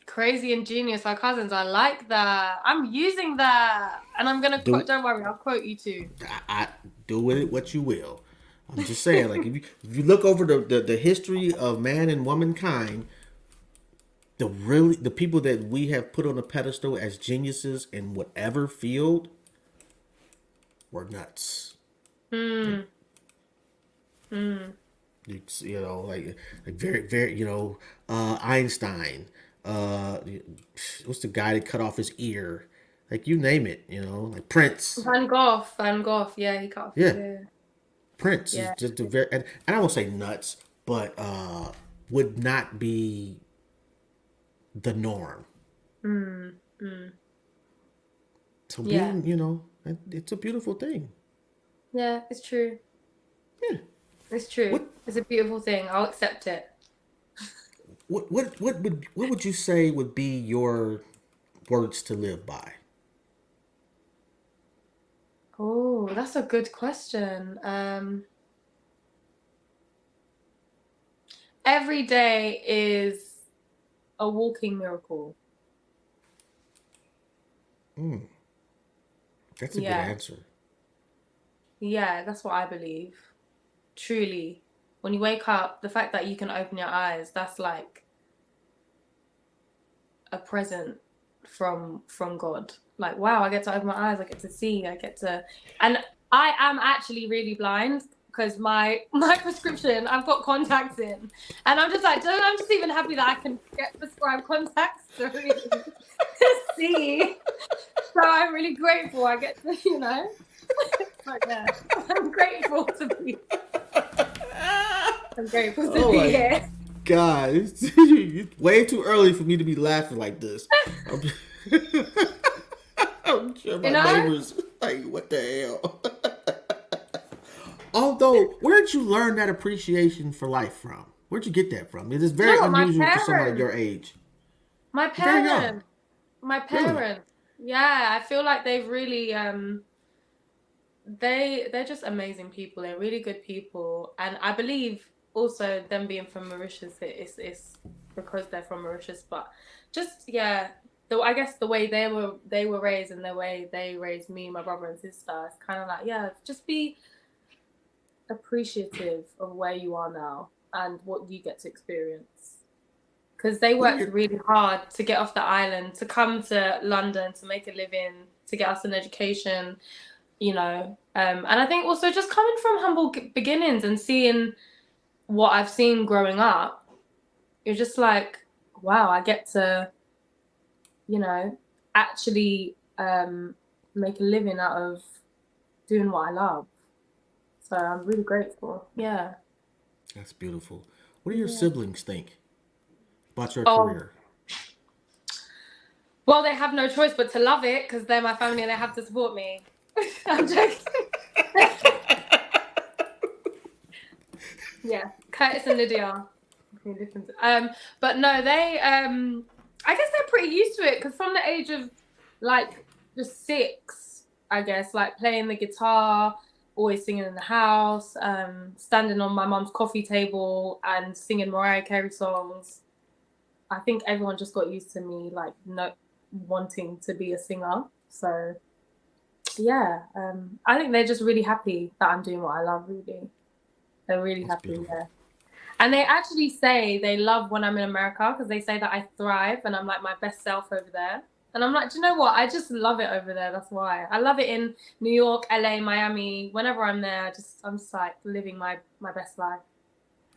Crazy and genius are cousins. I like that. I'm using that. And I'm going to quote, Do don't worry, I'll quote you too. I do with it what you will. I'm just saying, like if you look over the history of man and womankind, the people that we have put on a pedestal as geniuses in whatever field were nuts. You know, like very Einstein. What's the guy that cut off his ear? Like you name it, like Prince. Van Gogh. Yeah, he cut off his Yeah, ear. Prince is Yeah. just a very and I won't say nuts, but would not be the norm. So Yeah. being, it's a beautiful thing. Yeah, it's true. Yeah. It's true. What It's a beautiful thing. I'll accept it. what would you say would be your words to live by? Oh, that's a good question. Every day is a walking miracle. That's a good Yeah. answer. Yeah, that's what I believe. Truly. When you wake up, the fact that you can open your eyes, that's like a present from God. Like, wow, I get to open my eyes, I get to see, and I am actually really blind, because my prescription, I've got contacts in, and I'm just even happy that I can get prescribed contacts to really see. So I'm really grateful I get to, but yeah, I'm grateful to be Oh my here. God, it's way too early for me to be laughing like this. I'm sure my neighbors like, what the hell? Although, where'd you learn that appreciation for life from? Where'd you get that from? It is very unusual for somebody your age. My Very young. parents. My parents. Yeah, I feel like they've really they're just amazing people. They're really good people, and I believe also them being from Mauritius, it's because they're from Mauritius. But just I guess the way they were raised and the way they raised me, my brother and sister, it's kind of like just be appreciative of where you are now and what you get to experience. Because they worked really hard to get off the island, to come to London, to make a living, to get us an education, and I think also just coming from humble beginnings and seeing what I've seen growing up, you're just like, wow, I get to, actually make a living out of doing what I love. So I'm really grateful. Yeah. That's beautiful. What do your Yeah. siblings think about your Oh, career? well, they have no choice but to love it because they're my family and they have to support me. I'm joking. Yeah, Curtis and Lydia. But no, they I guess they're pretty used to it because from the age of like just 6, I guess, like playing the guitar, always singing in the house, standing on my mum's coffee table and singing Mariah Carey songs. I think everyone just got used to me like not wanting to be a singer. So yeah, I think they're just really happy that I'm doing what I love. Really, they're really That's happy. beautiful. Yeah. And they actually say they love when I'm in America because they say that I thrive and I'm like my best self over there. And I'm like, do you know what? I just love it over there. That's why. I love it in New York, LA, Miami. Whenever I'm there, I'm just like living my best life.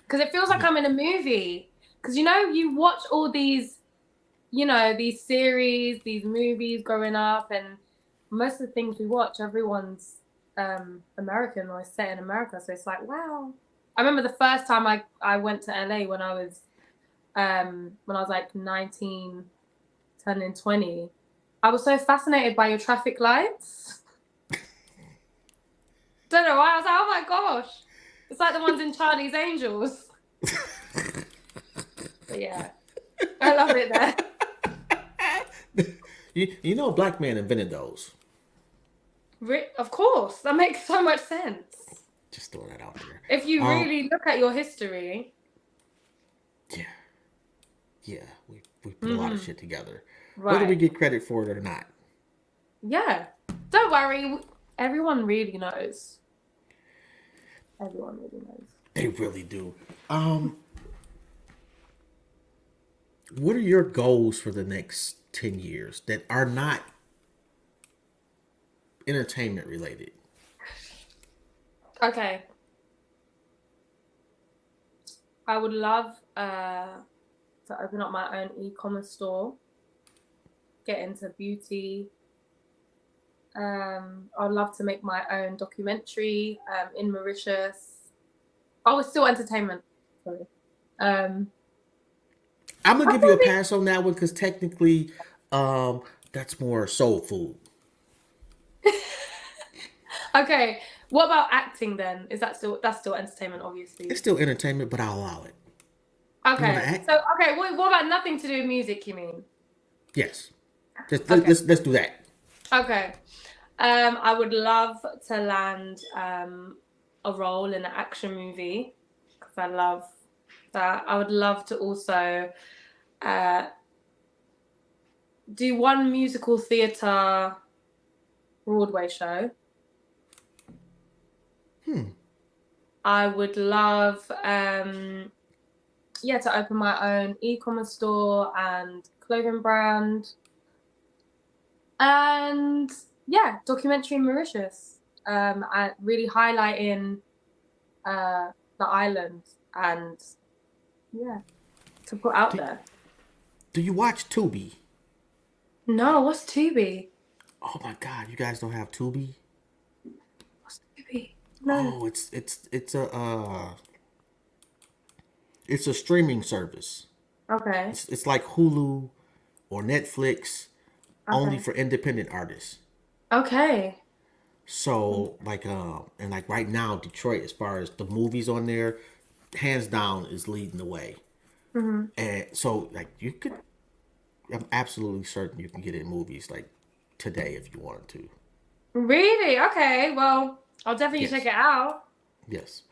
Because it feels like I'm in a movie. Because, you watch all these, these series, these movies growing up. And most of the things we watch, everyone's American or set in America. So it's like, wow. I remember the first time I went to LA when I was like 19, turning 20. I was so fascinated by your traffic lights. Don't know why. I was like, oh my gosh. It's like the ones in Charlie's Angels. But yeah. I love it there. You know, a black man invented those. Of course. That makes so much sense. Just throw that out there. If you really look at your history. Yeah, we put a lot of shit together. Right. Whether we get credit for it or not. Yeah. Don't worry. Everyone really knows. Everyone really knows. They really do. What are your goals for the next 10 years that are not entertainment related? Okay. I would love to open up my own e-commerce store, get into beauty. I'd love to make my own documentary in Mauritius. Oh, it's still entertainment. Sorry. I'm gonna give you a pass on that one because technically, that's more soul food. Okay. What about acting then? That's still entertainment, obviously. It's still entertainment, but I'll allow it. Okay. So what about nothing to do with music? You mean? Yes. Let's do that. Okay. I would love to land a role in an action movie because I love that. I would love to also do one musical theatre Broadway show. I would love to open my own e-commerce store and clothing brand. And yeah, documentary in Mauritius. Really highlighting the island and to put out there. Do you watch Tubi? No, what's Tubi? Oh my God, you guys don't have Tubi? What's Tubi? No. Oh, it's a streaming service. Okay. It's like Hulu or Netflix, only for independent artists. Okay. So and like right now, Detroit, as far as the movies on there, hands down is leading the way. And so like I'm absolutely certain you can get in movies like today if you wanted to. Really? Okay. Well, I'll definitely check it out. Yes.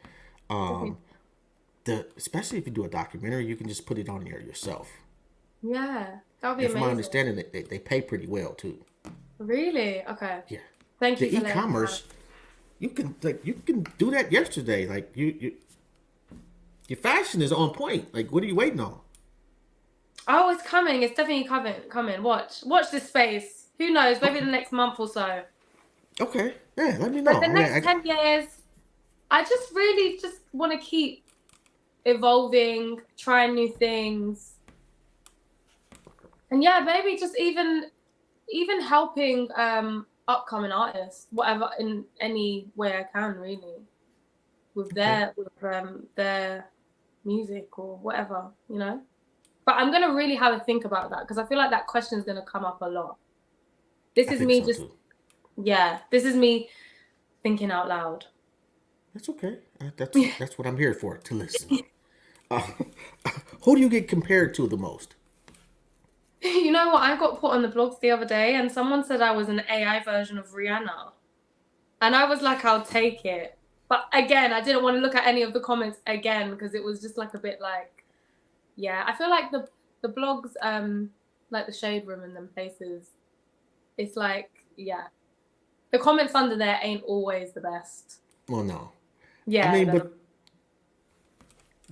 Especially if you do a documentary, you can just put it on there yourself. Yeah, that would be and amazing. from my understanding, they pay pretty well too. Really? Okay. Yeah. Thank you. The e-commerce, you can do that yesterday. Like your fashion is on point. Like, what are you waiting on? Oh, it's coming. It's definitely coming. Watch this space. Who knows? Maybe the next month or so. Okay. Yeah, let me know. But the next 10 years, I just really want to keep evolving, trying new things. And yeah, maybe just even helping upcoming artists, whatever, in any way I can, really, with Okay. their music or whatever, you know. But I'm gonna really have a think about that because I feel like that question is gonna come up a lot. This I is think me so just, too. yeah, this is me thinking out loud. That's okay. That's what I'm here for, to listen. Uh, who do you get compared to the most? You know what? I got put on the blogs the other day, and someone said I was an AI version of Rihanna, and I was like, I'll take it. But again, I didn't want to look at any of the comments again because it was just like a bit like, yeah. I feel like the blogs, like the Shade Room and them places, it's like, yeah, the comments under there ain't always the best. Well, no. I Yeah, mean, they're not. but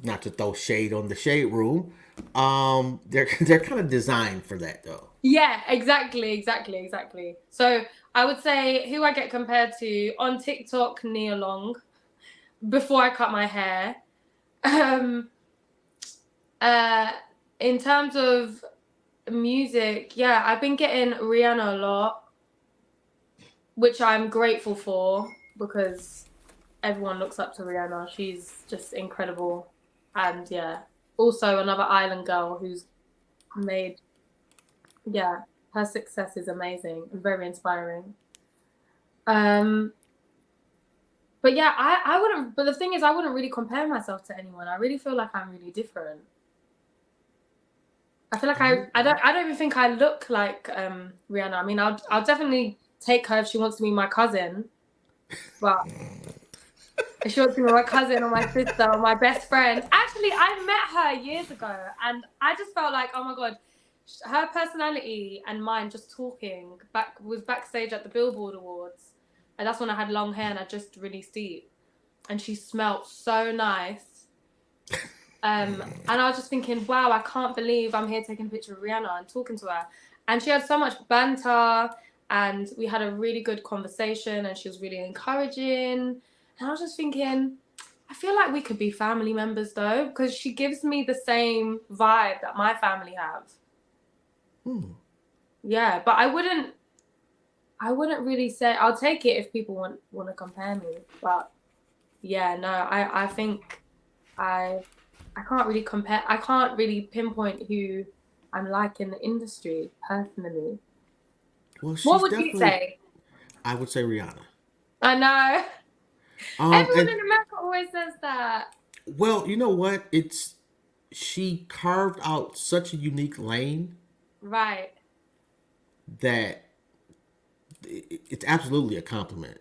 not to throw shade on the shade room. They're kind of designed for that though. Yeah, exactly. So I would say who I get compared to on TikTok, Nia Long, before I cut my hair. Um, uh, in terms of music, yeah, I've been getting Rihanna a lot, which I'm grateful for because everyone looks up to Rihanna. She's just incredible. And yeah, also another island girl who's made, yeah, her success is amazing and very inspiring. Um, but yeah, I wouldn't, but the thing is, I wouldn't really compare myself to anyone. I really feel like I'm really different. I feel like I don't even think I look like Rihanna. I mean, I'll definitely take her if she wants to be my cousin, but if she wants to be my cousin or my sister or my best friend. Actually, I met her years ago, and I just felt like, oh my god, her personality and mine just talking was backstage at the Billboard Awards, and that's when I had long hair and I just released Deep, and she smelled so nice. And I was just thinking, wow, I can't believe I'm here taking a picture of Rihanna and talking to her. And she had so much banter, and we had a really good conversation, and she was really encouraging. And I was just thinking, I feel like we could be family members though, because she gives me the same vibe that my family have. Yeah, but I wouldn't really say I'll take it if people want to compare me. But yeah, no, I think I can't really compare. I can't really pinpoint who I'm like in the industry personally. Well, What she's would you definitely. say? I would say Rihanna. I know. Everyone And in America always says that. well, you know what? It's she carved out such a unique lane Right. that it's absolutely a compliment.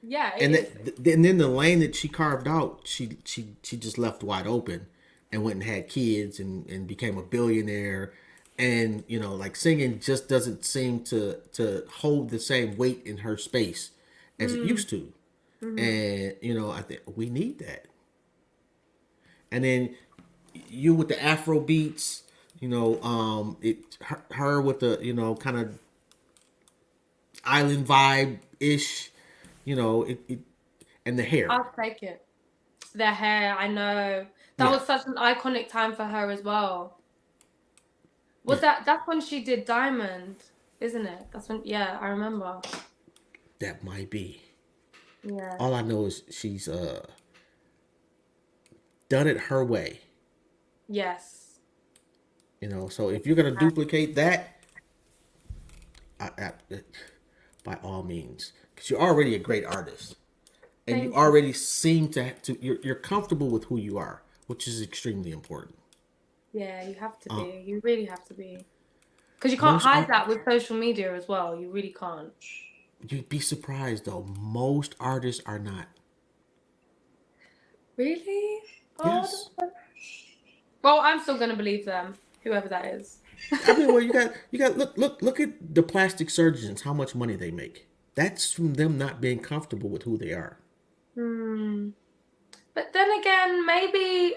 Yeah, it And is. and then the lane that she carved out, she just left wide open, and went and had kids and became a billionaire, and like singing just doesn't seem to hold the same weight in her space as it Mm. used to, Hmm. and I think we need that. And then you with the Afro beats, her with the kind of island vibe ish, it and the hair. I'll take it. The hair, I know. That Yeah, was such an iconic time for her as well. Was yeah, that's when she did Diamond, isn't it? That's when, yeah, I remember. that might be. Yeah. All I know is she's done it her way. Yes. So if you're gonna duplicate that, I, by all means, because you're already a great artist, and you Thank you. already seem to you're comfortable with who you are, which is extremely important. Yeah, you have to Uh, be. You really have to be. Because you can't most hide art, that with social media as well. You really can't. you'd be surprised though. Most artists are not. Really? Oh, Yes, well, I'm still gonna believe them, whoever that is. I mean, well, you got look at the plastic surgeons. How much money they make? That's from them not being comfortable with who they are. Hmm. But then again, maybe